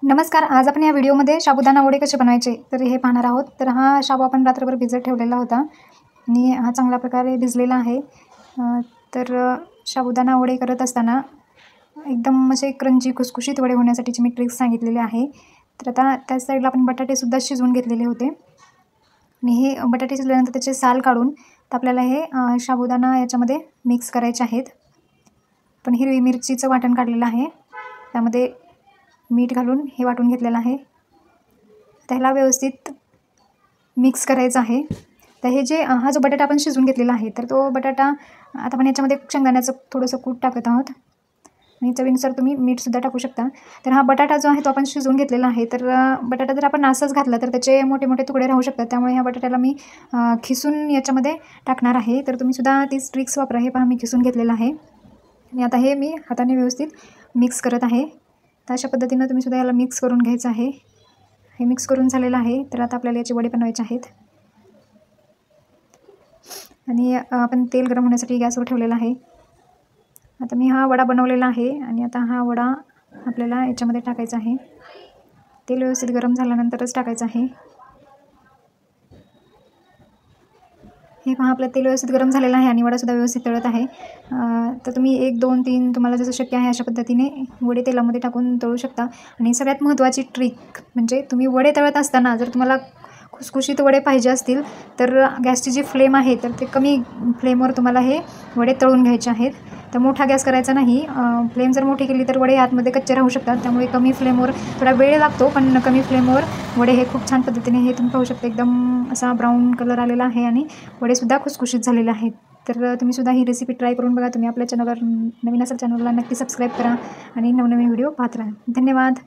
नमस्कार. आज आपण या व्हिडिओमध्ये साबुदाणा वडे कसे बनवायचे तर हे पाहणार आहोत. तर हा शाबू आपण रात्रभर भिजत ठेवलेला होता आणि हा चांगल्या प्रकारे भिजलेला आहे. साबुदाणा वडे करत असताना एकदम असे क्रंची खुसखुशीत वडे होण्यासाठीची मी ट्रिक्स सांगितलेली आहे. तर आता त्या साईडला आपण बटाटेसुद्धा शिजवून घेतलेले होते आणि हे बटाटे शिजल्यानंतर त्याचे साल काढून तर आपल्याला हे साबुदाणा याच्यामध्ये मिक्स करायचे आहेत. पण हिरवी मिरचीचं वाटण काढलेलं आहे, त्यामध्ये मीठ घालून हे वाटून घेतलेलं आहे. त्याला व्यवस्थित मिक्स करायचं आहे. तर हे जे हा जो बटाटा आपण शिजवून घेतलेला आहे तर तो बटाटा आता आपण याच्यामध्ये शेंगदाण्याचं थोडंसं कूट टाकत आहोत आणि चवीनुसार तुम्ही मीठसुद्धा टाकू शकता. तर हा बटाटा जो आहे तो आपण शिजवून घेतलेला आहे. तर बटाटा जर आपण असंच घातला तर त्याचे मोठे मोठे तुकडे राहू शकतात. त्यामुळे ह्या बटाट्याला मी खिसून याच्यामध्ये टाकणार आहे. तर तुम्हीसुद्धा तीच ट्रिक्स वापरा. हे पहा, मी खिसून घेतलेलं आहे आणि आता हे मी हाताने व्यवस्थित मिक्स करत आहे. तर अशा पद्धतीनं तुम्हीसुद्धा याला मिक्स करून घ्यायचं आहे. हे मिक्स करून झालेलं आहे. तर आता आपल्याला याचे वडे बनवायचे आहेत आणि आपण तेल गरम होण्यासाठी गॅसवर ठेवलेलं आहे. आता मी हा वडा बनवलेला आहे आणि आता हा वडा आपल्याला याच्यामध्ये टाकायचा आहे. तेल व्यवस्थित गरम झाल्यानंतरच टाकायचं आहे. हे पहा, आपलं तेल व्यवस्थित गरम झालेलं आहे आणि वडासुद्धा व्यवस्थित तळत आहे. तर तुम्ही 1, 2, 3 तुम्हाला जसं शक्य आहे अशा पद्धतीने वडे तेलामध्ये टाकून तळू शकता. आणि सगळ्यात महत्त्वाची ट्रिक म्हणजे तुम्ही वडे तळत असताना जर तुम्हाला खुसखुशीत वडे पाहिजे असतील तर गॅसची जी फ्लेम आहे तर ते कमी फ्लेमवर तुम्हाला हे वडे तळून घ्यायचे आहेत. तर मोठा गॅस करायचा नाही. फ्लेम जर मोठी केली तर वडे आतमध्ये कच्चे राहू शकतात. त्यामुळे कमी फ्लेमवर थोडा वेळ लागतो, पण कमी फ्लेमवर वडे हे खूप छान पद्धतीने हे तुम्ही पाहू शकता. एकदम असा ब्राऊन कलर आलेला आहे आणि वडेसुद्धा खुसखुशीत झालेले आहेत. तर तुम्हीसुद्धा ही रेसिपी ट्राय करून बघा. तुम्ही आपल्या चॅनलवर नवीन असाल चॅनलला नक्की सबस्क्राईब करा आणि नवनवीन व्हिडिओ पाहत राहा. धन्यवाद.